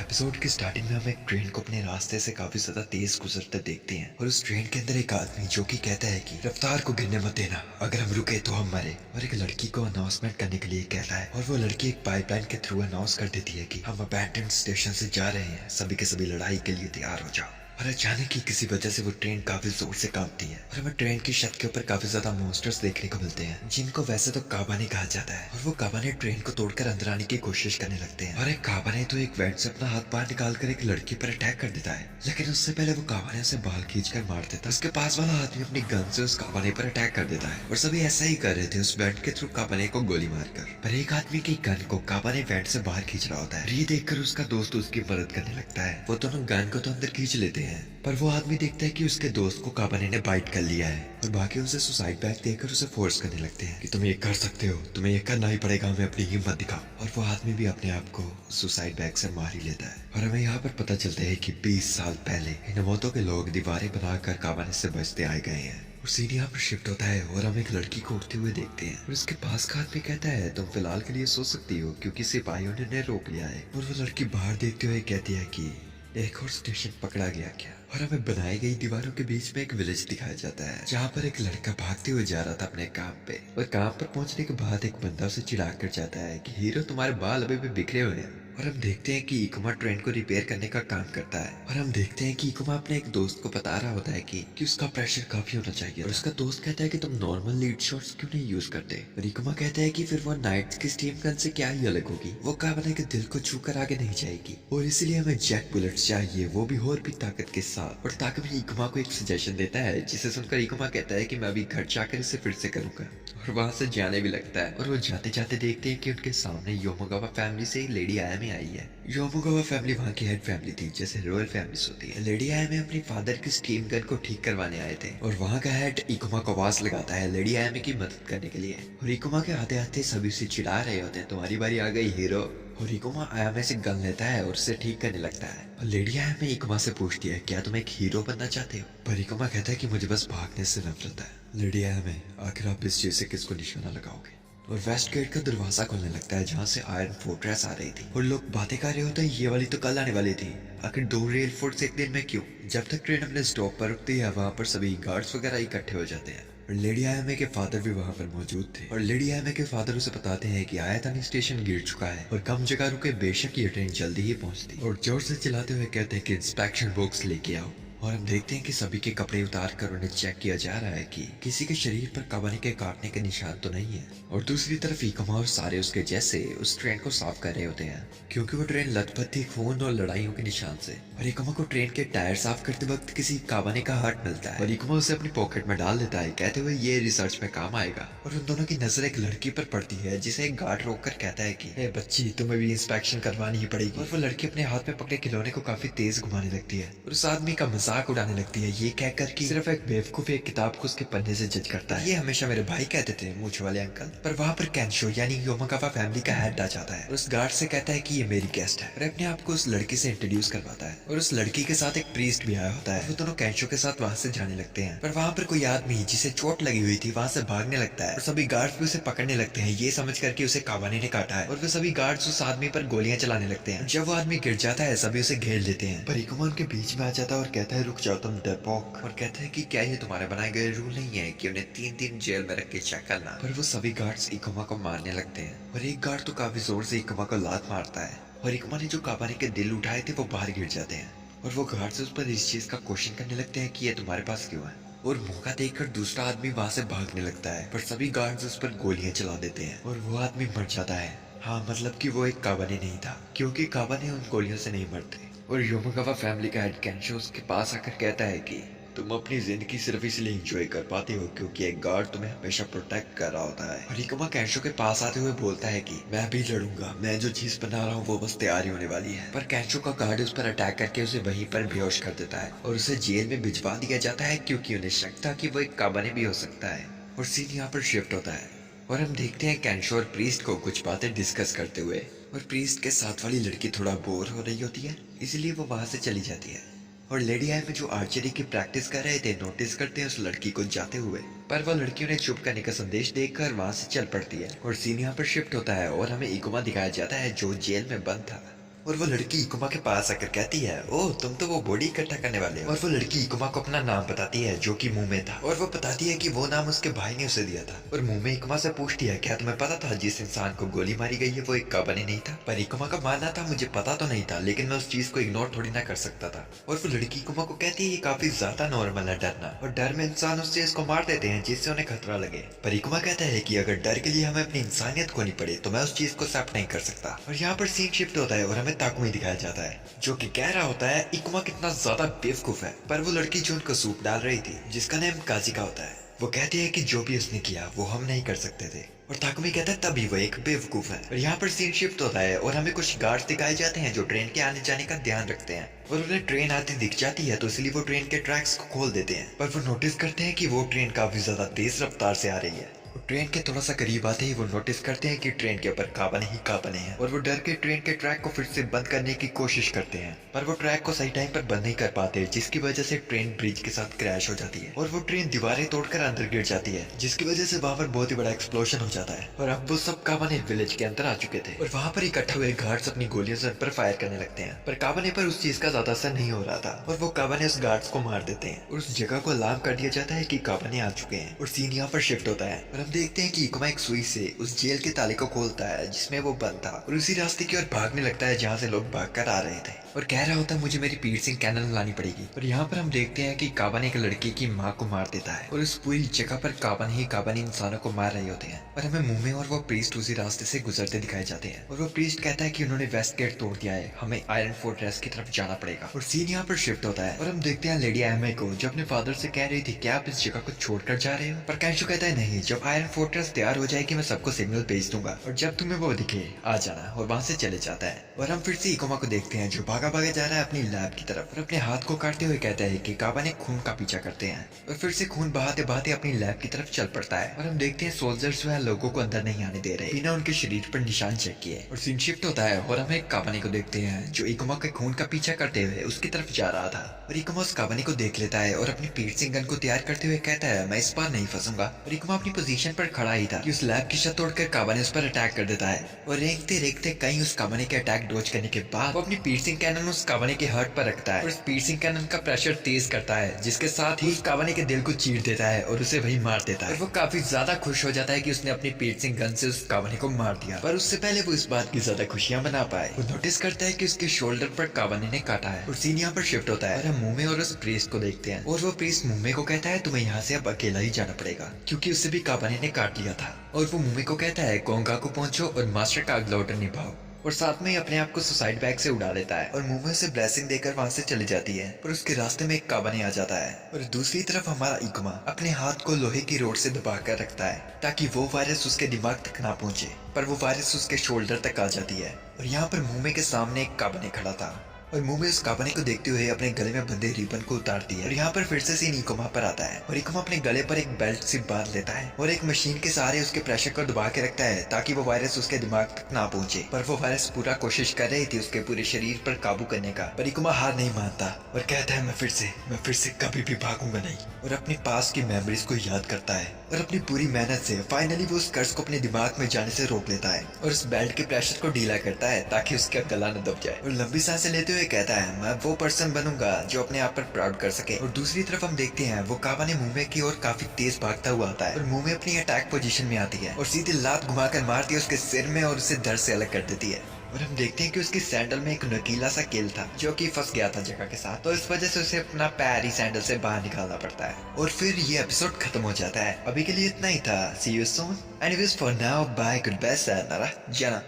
Episode की starting में हम एक ट्रेन को अपने रास्ते से काफी ज्यादा तेज गुजरते देखते हैं और उस ट्रेन के अंदर एक आदमी जो कि कहता है कि रफ्तार को गिरने मत देना, अगर हम रुके तो हम मरे। और एक लड़की को अनाउंसमेंट करने के लिए कहता है और वो लड़की एक पाइपलाइन के थ्रू अनाउंस कर देती है कि हम अबैंडन स्टेशन से जा रहे हैं, सभी के सभी लड़ाई के लिए तैयार हो जाओ। और अचानक ही किसी वजह से वो ट्रेन काफी जोर से कांपती है और हमें ट्रेन की छत के ऊपर काफी ज्यादा मॉन्स्टर्स देखने को मिलते हैं, जिनको वैसे तो काबाने कहा जाता है। और वो काबाने ट्रेन को तोड़कर अंदर आने की कोशिश करने लगते हैं और एक काबाने तो एक वेंट से अपना हाथ बाहर निकालकर एक लड़की पर अटैक कर देता है, लेकिन उससे पहले वो काबाने से बाल खींचकर मार देता है। उसके पास वाला आदमी अपनी गन से उस काबाने पर अटैक कर देता है और सभी ऐसा ही कर रहे थे उस वेंट के थ्रू काबाने को गोली मारकर। पर एक आदमी की गन को काबाने वेंट से बाहर खींच रहा होता है। ये देखकर उसका दोस्त उसकी मदद करने लगता है। वो दोनों गन को तो अंदर खींच लेते हैं, पर वो आदमी देखता है कि उसके दोस्त को काबाने ने बाइट कर लिया है और बाकी उसे सुसाइड बैग देकर उसे फोर्स करने लगते हैं कि तुम ये कर सकते हो, तुम्हें ये करना ही पड़ेगा, हमें अपनी हिम्मत दिखाओ। और वो आदमी भी अपने आप को सुसाइड बैग से मार ही लेता है। और हमें यहाँ पर पता चलता है कि 20 साल पहले हिनमोतो के लोग दीवारें बनाकर काबाने से बचते आए गए हैं। और सीन यहाँ पर शिफ्ट होता है और हम एक लड़की को उठते हुए देखते हैं और उसके पास का आदमी कहता है तुम फिलहाल के लिए सो सकती हो क्योंकि सिपाहियों ने उन्हें रोक लिया है। और वो लड़की बाहर देखते हुए कहती है कि एक और स्टेशन पकड़ा गया क्या। और हमें बनाई गई दीवारों के बीच में एक विलेज दिखाया जाता है जहाँ पर एक लड़का भागते हुए जा रहा था अपने काम पे। और काम पर पहुंचने के बाद एक बंदा उसे चिढ़ा कर जाता है कि हीरो तुम्हारे बाल अभी भी बिखरे हुए हैं। और हम देखते हैं कि इकुमा ट्रेन को रिपेयर करने का काम करता है और हम देखते हैं कि इकुमा अपने एक दोस्त को बता रहा होता है कि उसका प्रेशर काफी होना चाहिए। और उसका दोस्त कहता है कि तुम नॉर्मल लीड शॉट्स क्यों नहीं यूज करते। और इकुमा कहता है कि फिर वो नाइट्स की स्टीम गन से क्या ही अलग होगी, वो काबाने के दिल को छूकर आगे नहीं जाएगी और इसलिए हमें जैक बुलेट्स चाहिए, वो भी और भी ताकत के साथ। और ताकत इकुमा को एक सजेशन देता है जिसे सुनकर इकुमा कहता है कि मैं अभी घर जाकर इसे फिर से करूंगा और वहां से जाने भी लगता है। और वो जाते जाते देखते हैं कि उनके सामने योमोगावा फैमिली से लेडी आयामी आई है। योमोगावा फैमिली वहाँ की हेड फैमिली थी जैसे रॉयल फैमिलीज होती है। लेडी आयामी अपनी फादर की स्टीम गन को ठीक करवाने आए थे और वहाँ का हेड इकुमा को आवाज लगाता है लेडी आयामी की मदद करने के लिए। और इकुमा के आते आते सभी उसे चिढ़ा रहे होते हैं तुम्हारी बारी आ गई हीरो। और इकुमा आयामी से गन लेता है और उसे ठीक करने लगता है। और लेडी आयामी इकुमा से पूछती है क्या तुम एक हीरो बनना चाहते हो। पर इकुमा कहता है कि मुझे बस भागने से नफरत है। लेडी आयामी आखिर आप इस चीज से किसको निशाना लगाओगे। और वेस्ट गेट का दरवाजा खुलने लगता है जहाँ से आयरन फोर्ट्रेस आ रही थी और लोग बातें कर रहे होते हैं ये वाली तो कल आने वाली थी, आखिर 2 रेल फोर्ट्स एक दिन में क्यों। जब तक ट्रेन अपने स्टॉप पर रुकती है वहाँ पर सभी गार्ड्स वगैरह इकट्ठे हो जाते हैं और लेडी आयामी के फादर भी वहाँ पर मौजूद थे। और लेडी आयामी के फादर उसे बताते हैं कि आयातानी स्टेशन गिर चुका है और कम जगह रुके, बेशक ये ट्रेन जल्दी ही पहुंचती। और जोर से चिल्लाते हुए कहते हैं कि इंस्पेक्शन बॉक्स लेके आओ। और हम देखते हैं कि सभी के कपड़े उतार कर उन्हें चेक किया जा रहा है कि किसी के शरीर पर काबाने के काटने के निशान तो नहीं है। और दूसरी तरफ इकुमा और सारे उसके जैसे उस ट्रेन को साफ कर रहे होते हैं क्योंकि वो ट्रेन लथपथ थी खून और लड़ाइयों के निशान से। और इकुमा को ट्रेन के टायर साफ करते वक्त किसी काबाने का हार्ट मिलता है और इकुमा उसे अपनी पॉकेट में डाल देता है कहते हुए ये रिसर्च में काम आएगा। और उन दोनों की नजर एक लड़की पर पड़ती है जिसे एक गार्ड रोक कर कहता है कि बच्ची तुम्हें भी इंस्पेक्शन करवानी ही पड़ेगी। और वो लड़की अपने हाथ में पकड़े खिलौने को काफी तेज घुमाने लगती है और उस आदमी का मजाक उड़ाने लगती है ये कहकर कि सिर्फ एक बेवकूफ एक किताब को उसके पन्ने से जज करता है, ये हमेशा मेरे भाई कहते थे मूछ वाले अंकल। पर वहाँ पर कैंशो यानी योमागावा फैमिली का हेड आ जाता है और उस गार्ड से कहता है कि ये मेरी गेस्ट है और अपने आप को उस लड़की से इंट्रोड्यूस करवाता है। और उस लड़की के साथ एक प्रीस्ट भी आया होता है। वो दोनों कैंशो के साथ वहाँ से जाने लगते हैं पर वहाँ पर कोई आदमी जिसे चोट लगी हुई थी वहाँ से भागने लगता है और सभी गार्ड्स भी उसे पकड़ने लगते हैं ये समझ कर कि उसे काबाने ने काटा है। और वे सभी गार्ड्स उस आदमी पर गोलियां चलाने लगते हैं। जब वो आदमी गिर जाता है सभी उसे घेर लेते हैं पर इकुमा उनके बीच में आ जाता है और कहता है रुक जाओ तुम डरपोक। और कहते हैं कि क्या ये तुम्हारे बनाए गए रूल नहीं है कि उन्हें 3 दिन जेल में रख के चेक करना। पर वो सभी गार्ड्स इकुमा को मारने लगते हैं और एक गार्ड तो काफी जोर से इकुमा को लात मारता है और इकुमा ने जो काबाने के दिल उठाए थे वो बाहर गिर जाते हैं। और वो गार्ड्स उस पर इस चीज का क्वेश्चन करने लगते हैं कि ये तुम्हारे पास क्यों है। और मौका देखकर दूसरा आदमी वहां से भागने लगता है पर सभी गार्ड्स उस पर गोलियां चला देते हैं और वो आदमी मर जाता है। हाँ मतलब कि वो एक काबाने नहीं था क्योंकि काबाने उन गोलियों से नहीं मरते। और योमागावा फैमिली का हेड कैंशो उसके पास आकर कहता है कि तुम अपनी जिंदगी सिर्फ इसलिए एंजॉय कर पाते हो क्योंकि एक गार्ड तुम्हें हमेशा प्रोटेक्ट कर रहा होता है। और इकुमा कैंशो के पास आते हुए बोलता है कि मैं भी लड़ूंगा, मैं जो चीज बना रहा हूँ वो बस तैयारी होने वाली है। पर कैंशो का गार्ड उस पर अटैक करके उसे वहीं पर बेहोश कर देता है और उसे जेल में भिजवा दिया जाता है क्योंकि उन्हें शक था कि वो एक काबाने भी हो सकता है। और सीन यहाँ पर शिफ्ट होता है और हम देखते हैं कैंशो और प्रीस्ट को कुछ बातें डिस्कस करते हुए। और प्रीस्ट के साथ वाली लड़की थोड़ा बोर हो रही होती है इसलिए वो वहां से चली जाती है। और लेडी आई में जो आर्चरी की प्रैक्टिस कर रहे थे नोटिस करते हैं उस लड़की को जाते हुए पर वह लड़की उन्हें चुप करने का संदेश देकर वहां से चल पड़ती है। और सीन यहाँ पर शिफ्ट होता है और हमें इकुमा दिखाया जाता है जो जेल में बंद था। और वो लड़की इकुमा के पास आकर कहती है, ओह तुम तो वो बॉडी इकट्ठा करने वाले हो। और वो लड़की इकुमा को अपना नाम बताती है जो कि मुंह में था, और वो बताती है कि वो नाम उसके भाई ने उसे दिया था। और मुंह में इकुमा से पूछती है, क्या तुम्हें पता था जिस इंसान को गोली मारी गई है वो एक काबाने नहीं था? पर इकुमा का मानना था, मुझे पता तो नहीं था, लेकिन मैं उस चीज को इग्नोर थोड़ी ना कर सकता था। और वो लड़की इकुमा को कहती है, ये काफी ज्यादा नॉर्मल है डरना, और डर में इंसान उस चीज को मार देते हैं जिससे उन्हें खतरा लगे। पर इकुमा कहता है कि अगर डर के लिए हमें अपनी इंसानियत खोनी पड़े तो मैं उस चीज को एक्सेप्ट नहीं कर सकता। और यहाँ पर सीन शिफ्ट होता है और हमें ताकुमी दिखाया जाता है, जो कि कह रहा होता है इकुमा कितना ज्यादा बेवकूफ है। पर वो लड़की जो उनको सूप डाल रही थी, जिसका नाम काजिका होता है, वो कहती है कि जो भी उसने किया वो हम नहीं कर सकते थे। और ताकुमी कहता है तभी वो एक बेवकूफ है। और यहाँ पर सीन शिफ्ट होता है और हमें कुछ गार्ड्स दिखाए जाते हैं जो ट्रेन के आने जाने का ध्यान रखते हैं। और उन्हें ट्रेन आती दिख जाती है तो इसलिए वो ट्रेन के ट्रैक्स को खोल देते हैं। पर वो नोटिस करते हैं कि वो ट्रेन काफी ज्यादा तेज रफ्तार से आ रही है। ट्रेन के थोड़ा सा करीब आते ही वो नोटिस करते हैं कि ट्रेन के ऊपर काबने ही काबने हैं। और वो डर के ट्रेन के ट्रैक को फिर से बंद करने की कोशिश करते हैं, पर वो ट्रैक को सही टाइम पर बंद नहीं कर पाते, जिसकी वजह से ट्रेन ब्रिज के साथ क्रैश हो जाती है। और वो ट्रेन दीवारें तोड़कर अंदर गिर जाती है, जिसकी वजह से वहां पर बहुत ही बड़ा एक्सप्लोजन हो जाता है। और अब वो सब काबने विलेज के अंदर आ चुके थे और वहां पर इकट्ठा हुए गार्ड्स अपनी गोलियों से उन पर फायर करने लगते हैं। पर काबने पर उस चीज का ज्यादा असर नहीं हो रहा था और वो काबने उस गार्ड्स को मार देते हैं। और उस जगह को अलार्म कर दिया जाता है कि काबने आ चुके हैं। और सीन यहाँ पर शिफ्ट होता है और हम देखते हैं कि इकुमा एक सुई से उस जेल के ताले को खोलता है जिसमें वो बंद था, और उसी रास्ते की ओर भागने लगता है जहाँ से लोग भागकर आ रहे थे। और कह रहा होता है, मुझे मेरी पीर्सिंग कैनन लानी पड़ेगी। और यहाँ पर हम देखते हैं कि काबाने एक लड़की की माँ को मार देता है और उस पूरी जगह पर काबाने इंसानों को मार रहे होते हैं। और हमें मुंह में और वो प्रीस्ट उसी रास्ते से गुजरते दिखाए जाते हैं। और वो प्रीस्ट कहता है कि उन्होंने वेस्ट गेट तोड़ दिया है, हमें आयरन फोर्ट्रेस की तरफ जाना पड़ेगा। और सीन यहाँ पर शिफ्ट होता है और हम देखते हैं लेडी एमे को, जो अपने फादर से कह रही थी क्या आप इस जगह को छोड़कर जा रहे हो। पर कैंशु कहता है नहीं, जब आयरन फोर्ट्रेस तैयार हो जाएगी मैं सबको सिग्नल भेज दूंगा और जब तुम्हें वो दिखे आ जाना। और वहां से चले जाता है। और हम फिर से इकोमा को देखते हैं जो भागा भागा जा रहा है अपनी लैब की तरफ, और अपने हाथ को काटते हुए कहता है कि काबा ने खून का पीछा करते हैं। और फिर से खून बहाते बहाते अपनी लैब की तरफ चल पड़ता है। और हम देखते हैं सोल्जर्स जो है लोगों को अंदर नहीं आने दे रहे बिना उनके शरीर पर निशान चेक किए। और सीन शिफ्ट होता है और हम एक काबाने को देखते हैं जो इकोमा के खून का पीछा करते हुए उसकी तरफ जा रहा था। और इकोमा उस काबाने को देख लेता है और अपनी पीर्सिंग गन को तैयार करते हुए कहता है मैं इस बार नहीं फंसूंगा। और इकोमा अपनी पोजीशन पर खड़ा ही था कि उस लैब की छत तोड़कर काबाने उस पर अटैक कर देता है। और रेंगते रेंगते कहीं उस काबाने के अटैक डोज करने के बाद वो अपनी पीर्सिंग कैनन उस काबाने के हार्ट पर रखता है और उस पीर्सिंग कैनन का प्रेशर तेज करता है, जिसके साथ ही उस काबाने के दिल को चीर देता है और उसे वही मार देता है। और वो काफी ज्यादा खुश हो जाता है कि उसने अपनी पीर्सिंग गन से उस काबाने को मार दिया। पर उससे पहले वो इस बात की ज्यादा खुशियां मना पाए, वो नोटिस करता है कि उसके शोल्डर पर काबाने ने काटा है। और सीन यहाँ पर शिफ्ट होता है और हम मुंह में और उस प्रीस्ट को देखते हैं। और वो प्रीस्ट मुंह को कहता है तुम्हें यहाँ से अब अकेला ही जाना पड़ेगा, क्योंकि उससे भी काबाने ने काट लिया था। और वो मुंह को कहता है गोंगा को पहुंचो और मास्टर का अगला ऑर्डर निभाओ। और साथ में ही अपने आप को सुसाइड बैग से उड़ा लेता है और मुंह में से ब्लेसिंग देकर वहां से चली जाती है। पर उसके रास्ते में एक काबाने आ जाता है और दूसरी तरफ हमारा इकुमा अपने हाथ को लोहे की रोड से दबा कर रखता है ताकि वो वायरस उसके दिमाग तक ना पहुंचे। पर वो वायरस उसके शोल्डर तक आ जाती है। और यहाँ पर मुंह के सामने एक काबाने खड़ा था और मुंह में उस काबाने को देखते हुए अपने गले में बंधे रिबन को उतारती है। और यहाँ पर फिर से सीन इकोमा पर आता है और इकोमा अपने गले पर एक बेल्ट से बांध लेता है और एक मशीन के सहारे उसके प्रेशर को दबा के रखता है ताकि वो वायरस उसके दिमाग तक ना पहुंचे। पर वो वायरस पूरा कोशिश कर रही थी उसके पूरे शरीर पर काबू करने का, पर इकोमा हार नहीं मानता और कहता है मैं फिर से कभी भी भागूंगा नहीं। और अपने पास की मेमोरीज को याद करता है और अपनी पूरी मेहनत से फाइनली वो उस कर्ज को अपने दिमाग में जाने से रोक लेता है और उस बेल्ट के प्रेशर को ढीला करता है ताकि उसका गला न दब जाए। और लंबी सांसें लेते हुए कहता है मैं वो पर्सन बनूंगा जो अपने आप पर प्राउड कर सके। और दूसरी तरफ हम देखते हैं वो काबाने मुंह की ओर काफी तेज भागता हुआ आता है और मुंह अपनी अटैक पोजीशन में आती है और सीधे लात घुमाकर मारती है उसके सिर में और उसे धड़ से अलग कर देती है। और हम देखते हैं कि उसकी सैंडल में एक नुकीला सा कील था जो कि फंस गया था जगह के साथ, तो इस वजह से उसे अपना पैर ही सैंडल से बाहर निकालना पड़ता है। और फिर ये एपिसोड खत्म हो जाता है। अभी के लिए इतना ही था। See you soon. Anyways for now bye, good bye, sayonara, जाना।